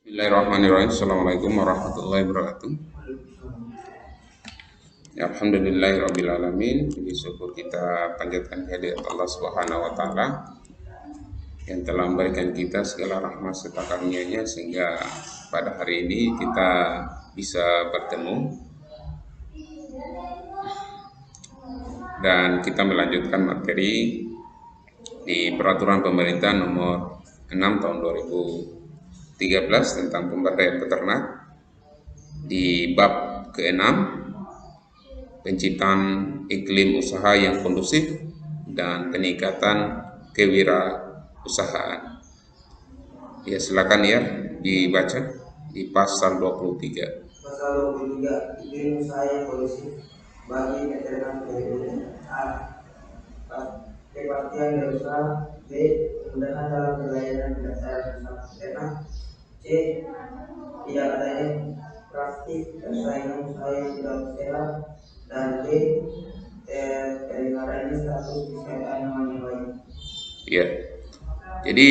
Bismillahirrahmanirrahim. Assalamualaikum warahmatullahi wabarakatuh. Ya, alhamdulillahirrabbilalamin. Puji syukur kita panjatkan kehadirat Allah Subhanahu wa taala yang telah memberikan kita segala rahmat serta karunia-Nya sehingga pada hari ini kita bisa bertemu dan kita melanjutkan materi di peraturan pemerintah nomor 6 tahun 2013 tentang pemberdayaan peternak di bab ke-6, penciptaan iklim usaha yang kondusif dan peningkatan kewirausahaan. Ya, silakan ya dibaca di pasal 23. Pasal 23, iklim usaha yang kondusif bagi peternak Indonesia. A. Kepastian berusaha. B. Kemudahan dalam pelayanan pendaftaran usaha peternak. C. Tidak adanya praktik persaingan usaha yang tidak sehat. Dan D. Terpeliharaannya status kesehatan yang baik. Ya, jadi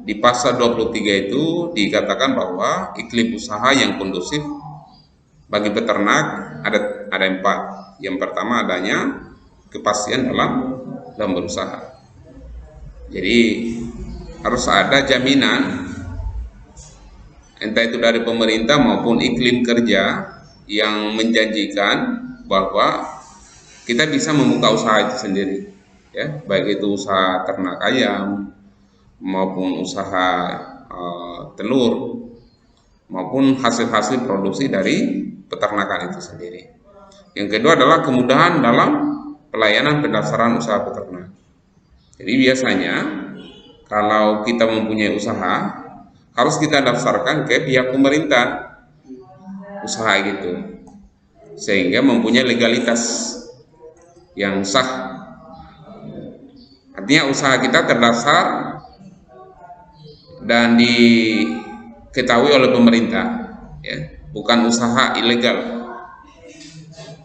di pasal 23 itu dikatakan bahwa iklim usaha yang kondusif bagi peternak ada 4. Yang pertama adanya kepastian dalam berusaha. Jadi harus ada jaminan entah itu dari pemerintah maupun iklim kerja yang menjanjikan bahwa kita bisa membuka usaha itu sendiri, ya, baik itu usaha ternak ayam maupun usaha telur maupun hasil-hasil produksi dari peternakan itu sendiri. Yang kedua adalah kemudahan dalam pelayanan pendaftaran usaha peternak. Jadi biasanya kalau kita mempunyai usaha harus kita daftarkan ke pihak pemerintah usaha gitu sehingga mempunyai legalitas yang sah. Artinya usaha kita terdaftar dan diketahui oleh pemerintah, ya, bukan usaha ilegal,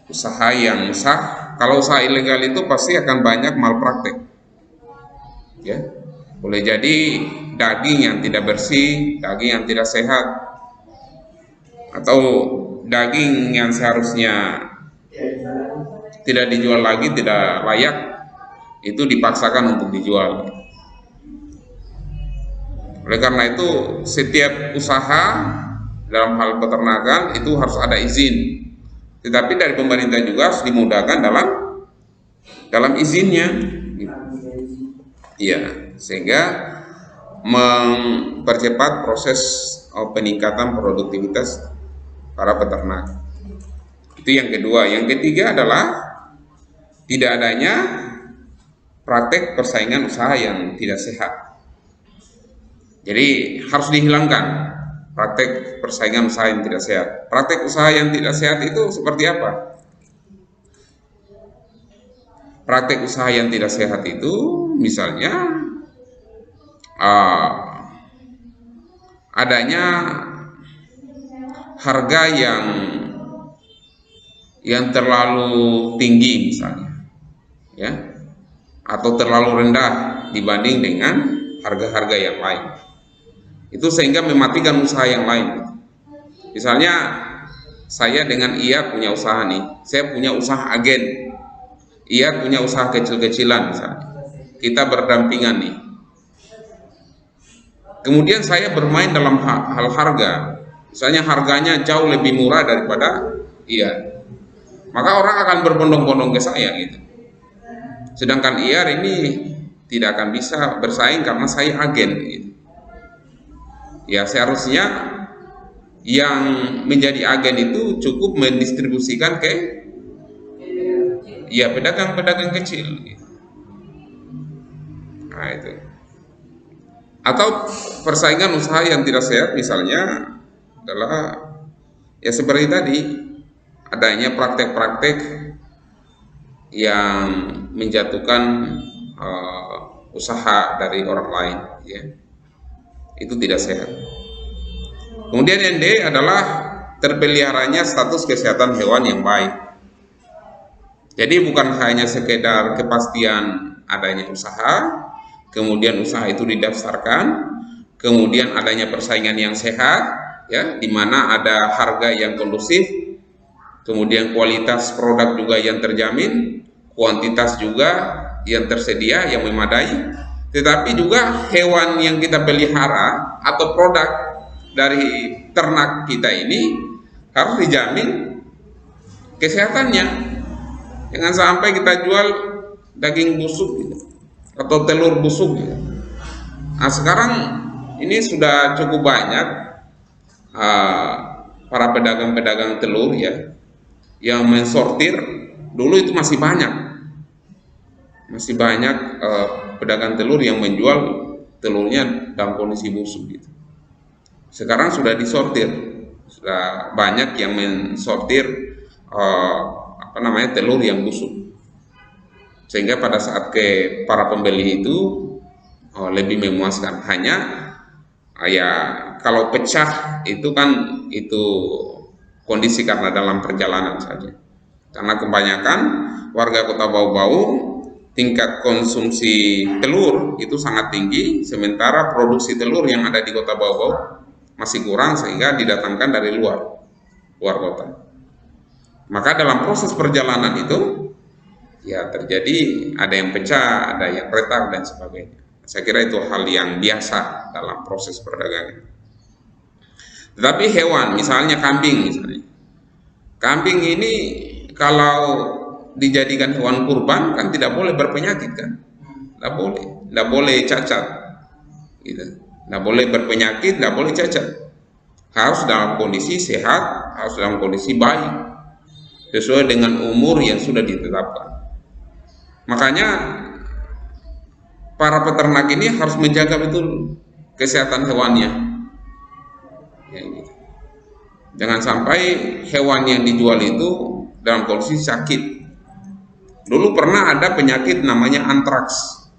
usaha yang sah. Kalau usaha ilegal itu pasti akan banyak malpraktek, ya, boleh jadi daging yang tidak bersih, daging yang tidak sehat, atau daging yang seharusnya tidak dijual lagi, tidak layak, itu dipaksakan untuk dijual. Oleh karena itu setiap usaha dalam hal peternakan itu harus ada izin, tetapi dari pemerintah juga harus dimudahkan dalam izinnya, ya, sehingga mempercepat proses peningkatan produktivitas para peternak. Itu yang kedua. Yang ketiga adalah tidak adanya praktek persaingan usaha yang tidak sehat. Jadi harus dihilangkan praktek persaingan usaha yang tidak sehat. Praktek usaha yang tidak sehat itu seperti apa? Praktek usaha yang tidak sehat itu misalnya adanya harga yang terlalu tinggi misalnya, ya, atau terlalu rendah dibanding dengan harga-harga yang lain. Itu sehingga mematikan usaha yang lain. Misalnya saya dengan Ia punya usaha nih, saya punya usaha agen, Ia punya usaha kecil-kecilan misalnya. Kita berdampingan nih. Kemudian saya bermain dalam hal harga. Misalnya harganya jauh lebih murah daripada Ia. Maka orang akan berbondong-bondong ke saya gitu. Sedangkan Ia ini tidak akan bisa bersaing karena saya agen gitu. Ya, seharusnya yang menjadi agen itu cukup mendistribusikan ke pedagang-pedagang kecil gitu. Nah, itu. Atau persaingan usaha yang tidak sehat misalnya adalah ya seperti tadi, adanya praktek-praktek yang menjatuhkan usaha dari orang lain, ya. Itu tidak sehat. Kemudian yang D adalah terpeliharanya status kesehatan hewan yang baik. Jadi bukan hanya sekedar kepastian adanya usaha, kemudian usaha itu didaftarkan, kemudian adanya persaingan yang sehat, ya, di mana ada harga yang kondusif, kemudian kualitas produk juga yang terjamin, kuantitas juga yang tersedia yang memadai, tetapi juga hewan yang kita pelihara atau produk dari ternak kita ini harus dijamin kesehatannya. Jangan sampai kita jual daging busuk gitu, atau telur busuk gitu. Nah, sekarang ini sudah cukup banyak para pedagang-pedagang telur, ya, yang mensortir. Dulu itu masih banyak pedagang telur yang menjual telurnya dalam kondisi busuk gitu. Sekarang sudah disortir, sudah banyak yang mensortir telur yang busuk, sehingga pada saat ke para pembeli itu lebih memuaskan. Hanya ya kalau pecah itu kan itu kondisi karena dalam perjalanan saja, karena kebanyakan warga Kota Bau-Bau tingkat konsumsi telur itu sangat tinggi, sementara produksi telur yang ada di Kota Bau-Bau masih kurang, sehingga didatangkan dari luar kota. Maka dalam proses perjalanan itu ya terjadi ada yang pecah, ada yang retak dan sebagainya. Saya kira itu hal yang biasa dalam proses perdagangan. Tetapi hewan, misalnya kambing misalnya. Kambing ini kalau dijadikan hewan kurban kan tidak boleh berpenyakit kan? Tidak boleh cacat. Gitu. Tidak boleh berpenyakit, tidak boleh cacat. Harus dalam kondisi sehat, harus dalam kondisi baik, sesuai dengan umur yang sudah ditetapkan. Makanya para peternak ini harus menjaga betul kesehatan hewannya. Ya, gitu. Jangan sampai hewan yang dijual itu dalam kondisi sakit. Dulu pernah ada penyakit namanya antraks.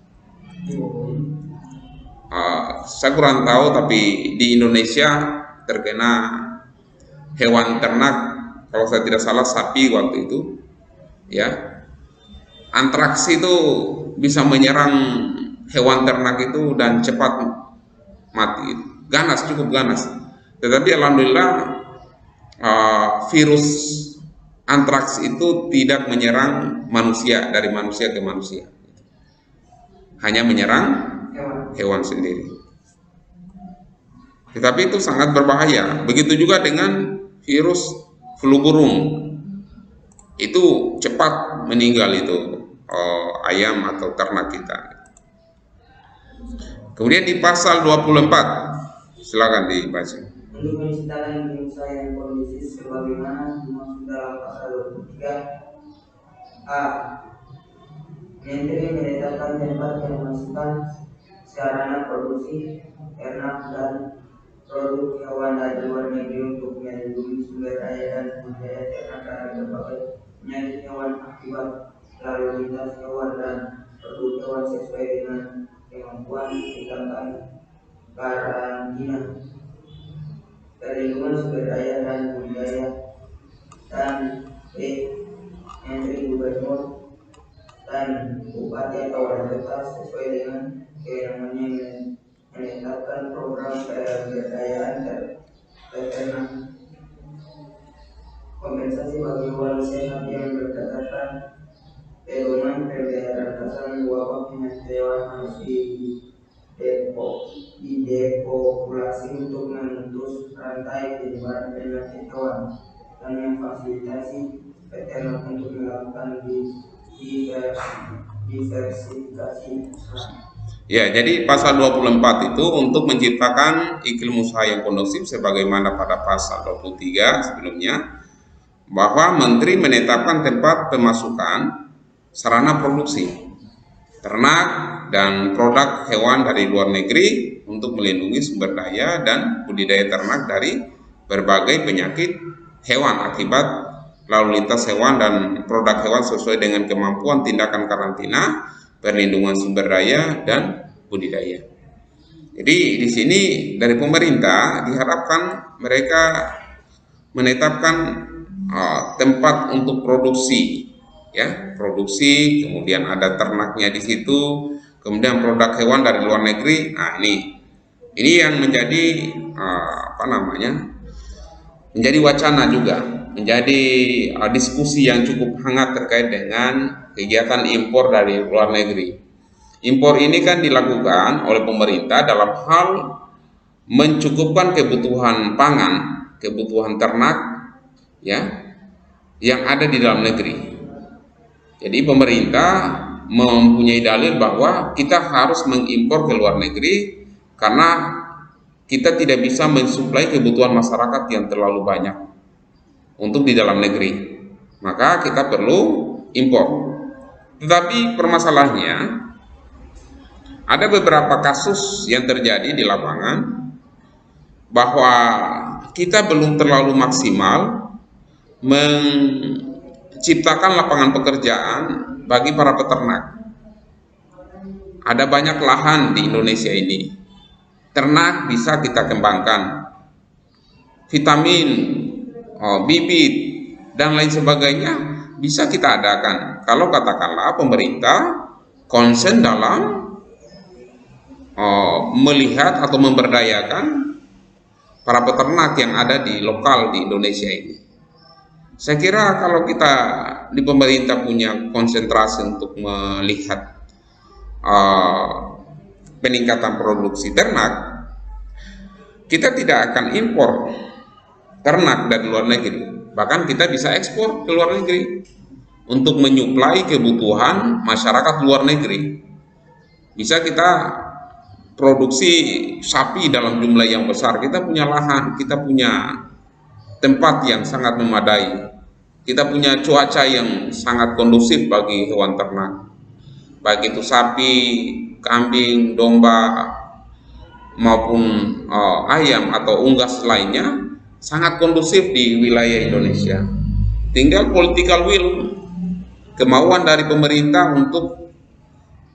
Saya kurang tahu, tapi di Indonesia terkena hewan ternak, kalau saya tidak salah sapi waktu itu, ya. Antraks itu bisa menyerang hewan ternak itu dan cepat mati, cukup ganas. Tetapi alhamdulillah virus antraks itu tidak menyerang manusia, dari manusia ke manusia, hanya menyerang hewan sendiri. Tetapi itu sangat berbahaya. Begitu juga dengan virus flu burung, itu cepat meninggal itu ayam atau ternak kita. Kemudian di pasal 24, silakan dibaca. Untuk menciptakan usaha yang kondusif sebagaimana dimaksud dalam pasal 23 A. Menteri menetapkan tempat pemasukan sarana produksi ternak dan produk hewan dari luar negeri untuk melindungi sumber daya dan budaya ternak dari berbagai penyakit hewan akibat lalu lintas hewan dan produk hewan sesuai dengan kemampuan tindakan karantina, perlindungan sumber daya dan budaya, dan Menteri Gubernur dan Bupati atau Wali Kota sesuai dengan kewenangannya menetapkan program pemberdayaan ternak, kompensasi bagi hewan sehat yang berdasarkan pedoman pemberantasan wabah penyakit hewan harus didepopulasi untuk memutus rantai penyebaran penyakit hewan dan memfasilitasi peternak untuk melakukan diversifikasi. Ya, jadi pasal 24 itu untuk menciptakan iklim usaha yang kondusif sebagaimana pada pasal 23 sebelumnya, bahwa Menteri menetapkan tempat pemasukan sarana produksi ternak dan produk hewan dari luar negeri untuk melindungi sumber daya dan budidaya ternak dari berbagai penyakit hewan akibat lalu lintas hewan dan produk hewan sesuai dengan kemampuan tindakan karantina, perlindungan sumber daya dan budidaya. Jadi di sini dari pemerintah diharapkan mereka menetapkan tempat untuk produksi, ya, produksi, kemudian ada ternaknya di situ, kemudian produk hewan dari luar negeri. Nah, ini Ini yang menjadi menjadi wacana juga, menjadi diskusi yang cukup hangat terkait dengan kegiatan impor dari luar negeri. Impor ini kan dilakukan oleh pemerintah dalam hal mencukupkan kebutuhan pangan, kebutuhan ternak, ya, yang ada di dalam negeri. Jadi pemerintah mempunyai dalil bahwa kita harus mengimpor ke luar negeri karena kita tidak bisa mensuplai kebutuhan masyarakat yang terlalu banyak untuk di dalam negeri. Maka kita perlu impor. Tetapi permasalahannya, ada beberapa kasus yang terjadi di lapangan bahwa kita belum terlalu maksimal menciptakan lapangan pekerjaan bagi para peternak. Ada banyak lahan di Indonesia ini. Ternak bisa kita kembangkan, vitamin, bibit, dan lain sebagainya bisa kita adakan. Kalau katakanlah pemerintah konsen dalam melihat atau memberdayakan para peternak yang ada di lokal di Indonesia ini. Saya kira kalau kita di pemerintah punya konsentrasi untuk melihat peningkatan produksi ternak, kita tidak akan impor ternak dari luar negeri. Bahkan kita bisa ekspor ke luar negeri untuk menyuplai kebutuhan masyarakat luar negeri. Bisa kita produksi sapi dalam jumlah yang besar. Kita punya lahan, kita punya tempat yang sangat memadai, kita punya cuaca yang sangat kondusif bagi hewan ternak, baik itu sapi, kambing, domba, maupun ayam atau unggas lainnya, sangat kondusif di wilayah Indonesia. Tinggal political will, kemauan dari pemerintah untuk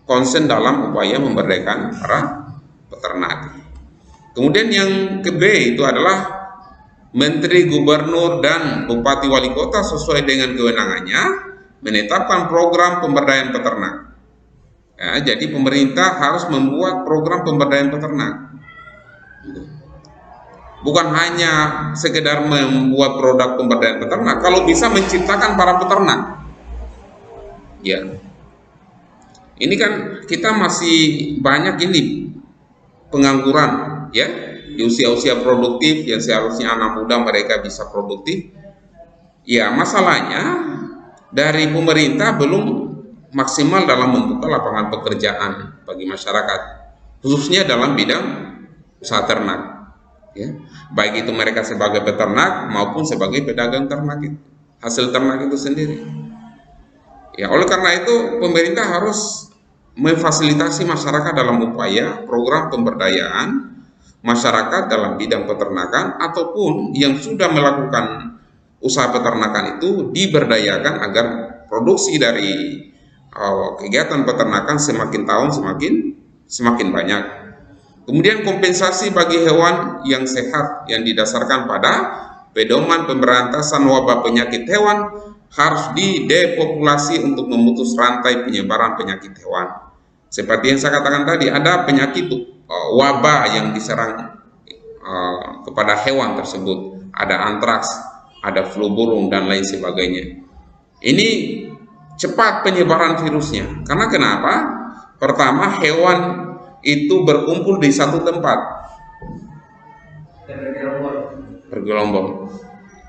konsen dalam upaya memberdayakan para peternak. Kemudian yang ke-B itu adalah Menteri, Gubernur, dan Bupati Wali Kota sesuai dengan kewenangannya menetapkan program pemberdayaan peternak. Ya, jadi pemerintah harus membuat program pemberdayaan peternak. Bukan hanya sekedar membuat produk pemberdayaan peternak, kalau bisa menciptakan para peternak. Ya, ini kan kita masih banyak ini pengangguran, ya, di usia-usia produktif yang seharusnya anak muda mereka bisa produktif. Ya, masalahnya dari pemerintah belum maksimal dalam membuka lapangan pekerjaan bagi masyarakat, khususnya dalam bidang usaha ternak, ya, baik itu mereka sebagai peternak maupun sebagai pedagang ternak itu, hasil ternak itu sendiri. Ya, oleh karena itu pemerintah harus memfasilitasi masyarakat dalam upaya program pemberdayaan masyarakat dalam bidang peternakan, ataupun yang sudah melakukan usaha peternakan itu diberdayakan agar produksi dari kegiatan peternakan semakin tahun semakin banyak. Kemudian kompensasi bagi hewan yang sehat yang didasarkan pada pedoman pemberantasan wabah penyakit hewan harus didepopulasi untuk memutus rantai penyebaran penyakit hewan. Seperti yang saya katakan tadi, ada penyakit wabah yang diserang kepada hewan tersebut, ada antraks, ada flu burung, dan lain sebagainya. Ini cepat penyebaran virusnya. Karena kenapa? Pertama, hewan itu berkumpul di satu tempat, bergelombol.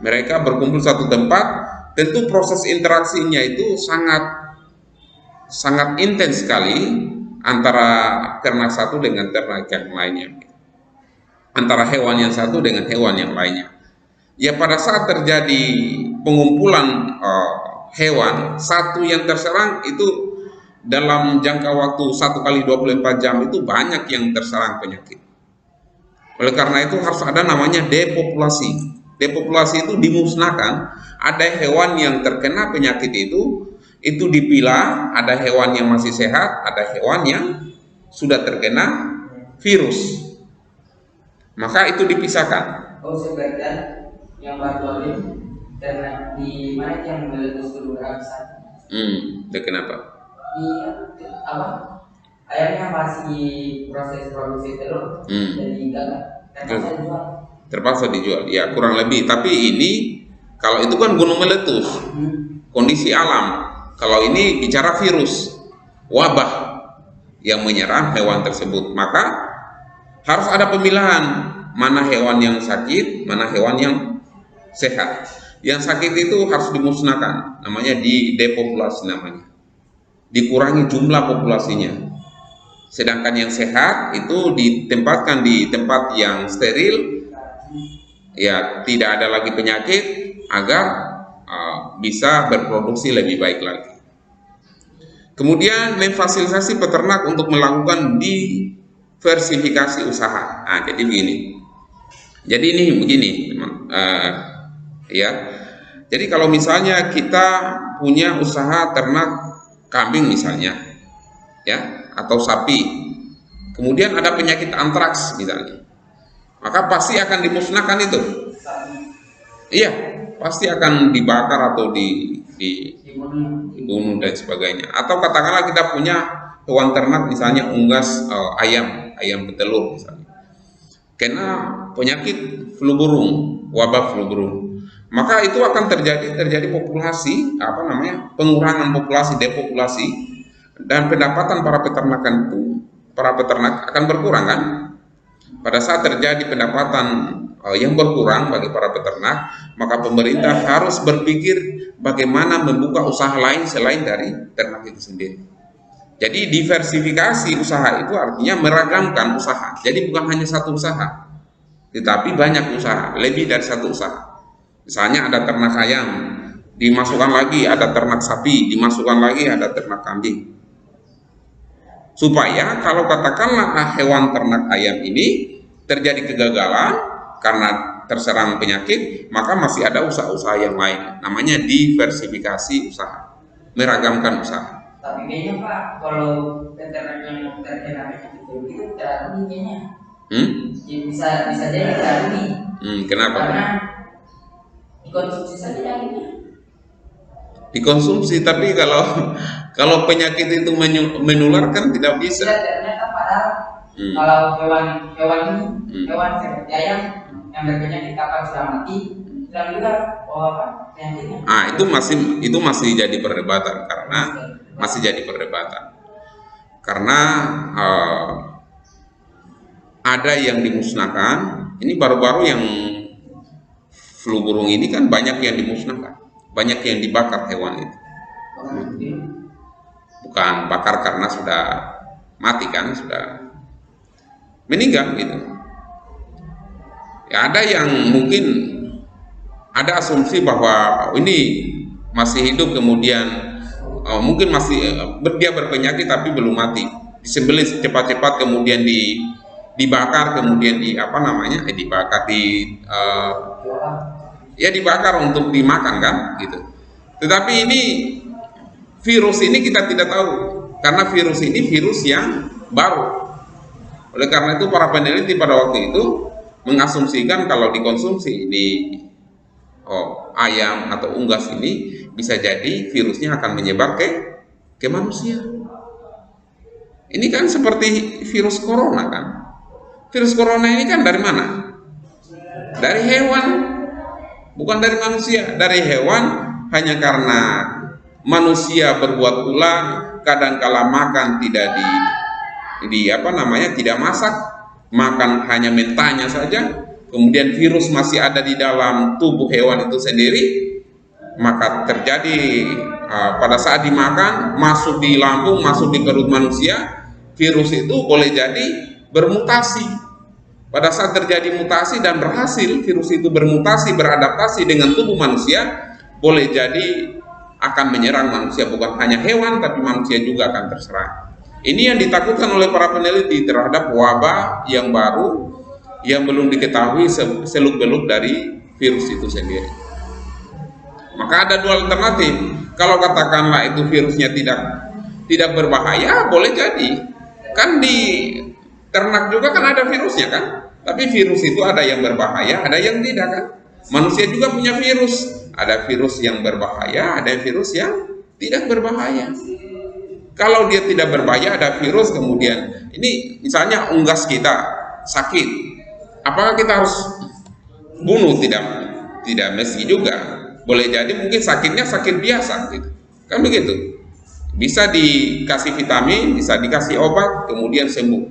Mereka berkumpul satu tempat, tentu proses interaksinya itu sangat intens sekali antara ternak satu dengan ternak yang lainnya, antara hewan yang satu dengan hewan yang lainnya. Ya, pada saat terjadi pengumpulan hewan, satu yang terserang itu dalam jangka waktu 1 kali 24 jam itu banyak yang terserang penyakit. Oleh karena itu harus ada namanya depopulasi. Depopulasi itu dimusnahkan. Ada hewan yang terkena penyakit itu dipilah, ada hewan yang masih sehat, ada hewan yang sudah terkena virus. Maka itu dipisahkan. Oh, sebagian yang batu ini karena di mana yang meletus dulu besar. Itu kenapa? Di apa? ayamnya masih proses produksi telur, jadi gagal. Terpaksa dijual. Ya kurang lebih. Tapi ini kalau itu kan gunung meletus, kondisi alam. Kalau ini bicara virus, wabah yang menyerang hewan tersebut, maka harus ada pemilahan mana hewan yang sakit, mana hewan yang sehat. Yang sakit itu harus dimusnahkan, namanya depopulasi namanya. Dikurangi jumlah populasinya. Sedangkan yang sehat itu ditempatkan di tempat yang steril, ya tidak ada lagi penyakit agar bisa berproduksi lebih baik lagi. Kemudian memfasilitasi peternak untuk melakukan diversifikasi usaha. Nah, jadi begini. Jadi ini begini, ya. Jadi kalau misalnya kita punya usaha ternak kambing misalnya, ya, atau sapi, kemudian ada penyakit antraks misalnya, maka pasti akan dimusnahkan itu. Iya, pasti akan dibakar atau dibunuh dan sebagainya. Atau katakanlah kita punya hewan ternak misalnya unggas ayam petelur misalnya, kena penyakit flu burung, wabah flu burung, maka itu akan terjadi populasi pengurangan populasi, depopulasi, dan pendapatan para peternak akan berkurang kan. Pada saat terjadi pendapatan yang berkurang bagi para peternak, maka pemerintah harus berpikir bagaimana membuka usaha lain selain dari ternak itu sendiri. Jadi diversifikasi usaha itu artinya meragamkan usaha. Jadi bukan hanya satu usaha, tetapi banyak usaha, lebih dari satu usaha. Misalnya ada ternak ayam, dimasukkan lagi ada ternak sapi, dimasukkan lagi ada ternak kambing. Supaya kalau katakanlah hewan ternak ayam ini terjadi kegagalan karena terserang penyakit, maka masih ada usaha-usaha yang lain. Namanya diversifikasi usaha, meragamkan usaha. Tapi kayaknya Pak, kalau peternak yang terkena penyakit itu terlalu kayaknya. Bisa jadi terlalu. Kenapa? Karena dikonsumsi saja dagingnya. Dikonsumsi, tapi kalau penyakit itu menular kan tidak bisa. Ya, ternyata padahal kalau hewan seperti ayam yang berpenyakit kapal sudah mati, sudah juga penyakitnya. Itu masih jadi perdebatan karena ada yang dimusnahkan. Ini baru-baru yang flu burung ini kan banyak yang dimusnahkan, banyak yang dibakar hewan itu. Bukan bakar karena sudah mati kan, sudah meninggal gitu. Ya, ada yang mungkin ada asumsi bahwa ini masih hidup, kemudian mungkin masih dia berpenyakit tapi belum mati, disembelih cepat-cepat, kemudian dibakar, kemudian dibakar untuk dimakan kan gitu. Tetapi ini virus ini kita tidak tahu, karena virus ini virus yang baru. Oleh karena itu para peneliti pada waktu itu mengasumsikan kalau dikonsumsi di ayam atau unggas ini bisa jadi virusnya akan menyebar ke manusia. Ini kan seperti virus corona kan. Virus corona ini kan dari mana? Dari hewan, bukan dari manusia. Dari hewan, hanya karena manusia berbuat ulah, kadangkala makan tidak tidak masak, makan hanya mentahnya saja, kemudian virus masih ada di dalam tubuh hewan itu sendiri, maka terjadi pada saat dimakan, masuk di lambung, masuk di perut manusia, virus itu boleh jadi bermutasi. Pada saat terjadi mutasi dan berhasil virus itu bermutasi, beradaptasi dengan tubuh manusia, boleh jadi akan menyerang manusia, bukan hanya hewan tapi manusia juga akan terserang. Ini yang ditakutkan oleh para peneliti terhadap wabah yang baru yang belum diketahui seluk-beluk dari virus itu sendiri. Maka ada dua alternatif. Kalau katakanlah itu virusnya tidak berbahaya, boleh jadi. Kan di ternak juga kan ada virusnya kan? Tapi virus itu ada yang berbahaya, ada yang tidak kan? Manusia juga punya virus. Ada virus yang berbahaya, ada virus yang tidak berbahaya. Kalau dia tidak berbahaya, ada virus, kemudian ini misalnya unggas kita sakit, apakah kita harus bunuh? Tidak mesti juga. Boleh jadi mungkin sakitnya sakit biasa gitu. Kan begitu. Bisa dikasih vitamin, bisa dikasih obat, kemudian sembuh.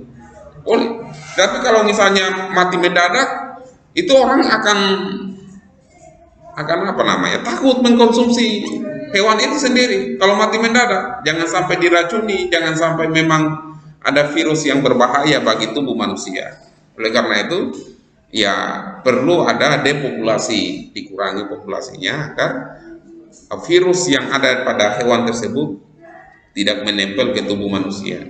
Boleh. Tapi kalau misalnya mati mendadak, itu orang akan apa namanya? Takut mengkonsumsi hewan itu sendiri. Kalau mati mendadak, jangan sampai diracuni, jangan sampai memang ada virus yang berbahaya bagi tubuh manusia. Oleh karena itu, ya perlu ada depopulasi, dikurangi populasinya agar virus yang ada pada hewan tersebut tidak menempel ke tubuh manusia.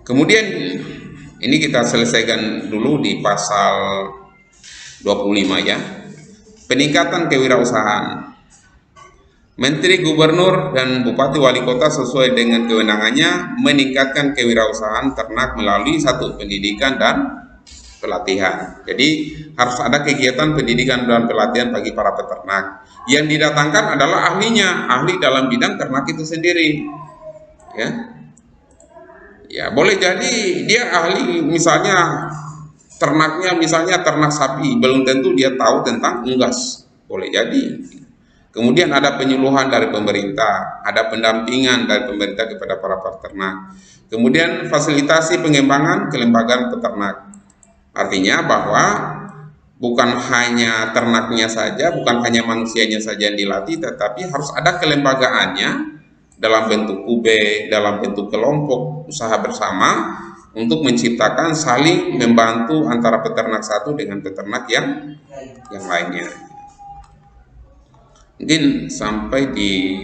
Kemudian ini kita selesaikan dulu di pasal 25 ya. Peningkatan kewirausahaan. Menteri, Gubernur, dan Bupati Wali Kota sesuai dengan kewenangannya meningkatkan kewirausahaan ternak melalui satu, pendidikan dan pelatihan. Jadi harus ada kegiatan pendidikan dan pelatihan bagi para peternak. Yang didatangkan adalah ahlinya, ahli dalam bidang ternak itu sendiri. Ya, boleh jadi dia ahli misalnya ternaknya, misalnya ternak sapi, belum tentu dia tahu tentang unggas. Boleh jadi. Kemudian ada penyuluhan dari pemerintah, ada pendampingan dari pemerintah kepada para peternak. Kemudian fasilitasi pengembangan kelembagaan peternak. Artinya bahwa bukan hanya ternaknya saja, bukan hanya manusianya saja yang dilatih, tetapi harus ada kelembagaannya dalam bentuk UB, dalam bentuk kelompok usaha bersama untuk menciptakan saling membantu antara peternak satu dengan peternak yang lainnya. Mungkin sampai di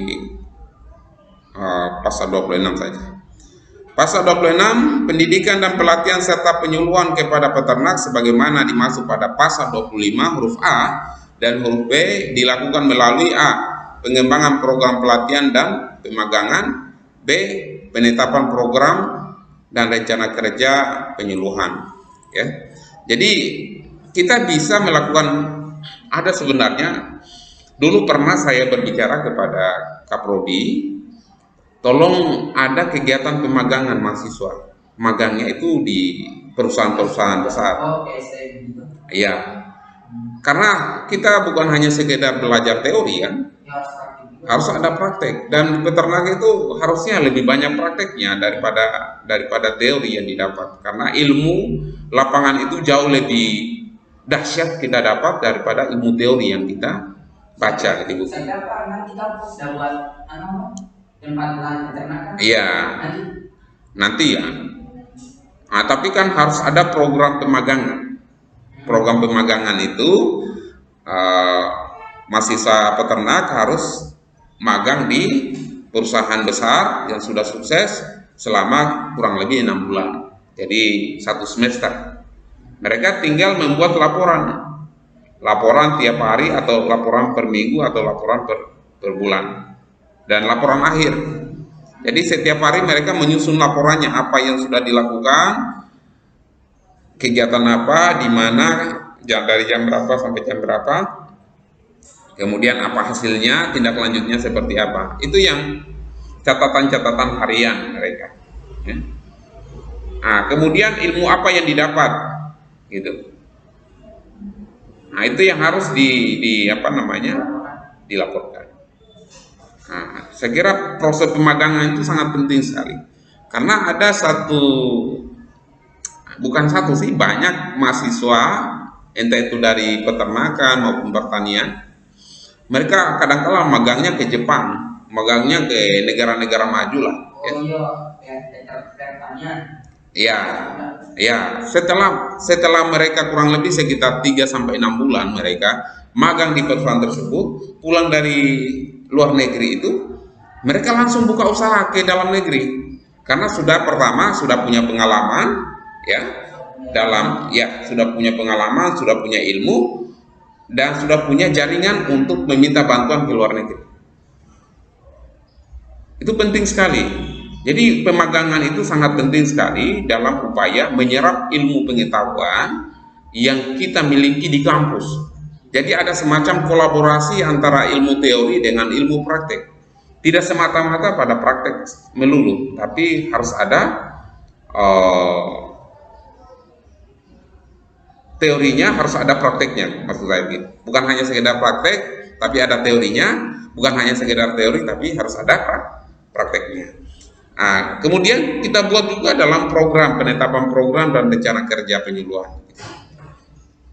pasal 26 saja. Pasal 26, pendidikan dan pelatihan serta penyuluhan kepada peternak sebagaimana dimaksud pada pasal 25 huruf A dan huruf B dilakukan melalui A, pengembangan program pelatihan dan pemagangan, B, penetapan program dan rencana kerja penyuluhan. Ya. Jadi kita bisa melakukan, ada sebenarnya dulu pernah saya berbicara kepada Kaprodi, tolong ada kegiatan pemagangan mahasiswa. Magangnya itu di perusahaan-perusahaan besar. Iya. Karena kita bukan hanya sekedar belajar teori kan, harus ada praktek, dan peternak itu harusnya lebih banyak prakteknya daripada teori yang didapat, karena ilmu lapangan itu jauh lebih dahsyat kita dapat daripada ilmu teori yang kita baca di buku. Saya pernah kita sudah buat tempat peternakan. Iya. Nanti ya. Nah, tapi kan harus ada program pemagangan. Program pemagangan itu mahasiswa peternak harus magang di perusahaan besar yang sudah sukses selama kurang lebih 6 bulan. Jadi 1 semester. Mereka tinggal membuat laporan tiap hari atau laporan per minggu atau laporan per bulan dan laporan akhir. Jadi setiap hari mereka menyusun laporannya, apa yang sudah dilakukan, kegiatan apa, di mana, dari jam berapa sampai jam berapa, kemudian apa hasilnya, tindak lanjutnya seperti apa. Itu yang catatan-catatan harian mereka. Ya. Nah, kemudian ilmu apa yang didapat, gitu. Nah, itu yang harus dilaporkan. Nah, saya kira proses pemagangan itu sangat penting sekali, karena ada banyak mahasiswa, entah itu dari peternakan maupun pertanian, mereka kadang-kala magangnya ke Jepang, magangnya ke negara-negara maju lah. Ya, setelah mereka kurang lebih sekitar 3-6 bulan mereka magang di perusahaan tersebut, pulang dari luar negeri itu, mereka langsung buka usaha ke dalam negeri, karena sudah punya pengalaman, sudah punya ilmu, dan sudah punya jaringan untuk meminta bantuan ke luar negeri. Itu penting sekali. Jadi pemagangan itu sangat penting sekali dalam upaya menyerap ilmu pengetahuan yang kita miliki di kampus. Jadi ada semacam kolaborasi antara ilmu teori dengan ilmu praktek. Tidak semata-mata pada praktek melulu, tapi harus ada teorinya, harus ada prakteknya, maksud saya gitu. Bukan hanya sekedar praktek, tapi ada teorinya. Bukan hanya sekedar teori, tapi harus ada prakteknya. Nah, kemudian kita buat juga dalam program, penetapan program dan rencana kerja penyuluhan.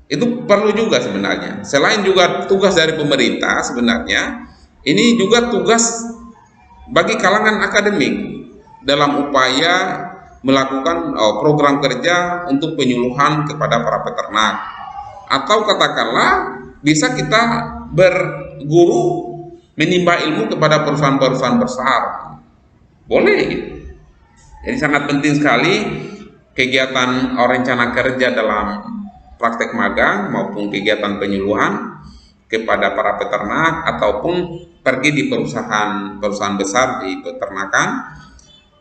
Itu perlu juga sebenarnya. Selain juga tugas dari pemerintah sebenarnya, ini juga tugas bagi kalangan akademik dalam upaya melakukan program kerja untuk penyuluhan kepada para peternak. Atau katakanlah bisa kita berguru menimba ilmu kepada perusahaan-perusahaan besar. Boleh gitu. Jadi sangat penting sekali kegiatan rencana kerja dalam praktek magang maupun kegiatan penyuluhan kepada para peternak ataupun pergi di perusahaan besar di peternakan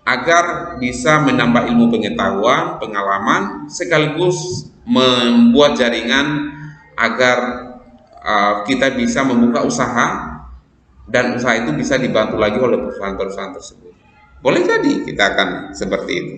agar bisa menambah ilmu pengetahuan, pengalaman, sekaligus membuat jaringan agar kita bisa membuka usaha dan usaha itu bisa dibantu lagi oleh perusahaan-perusahaan tersebut. Boleh jadi kita akan seperti itu.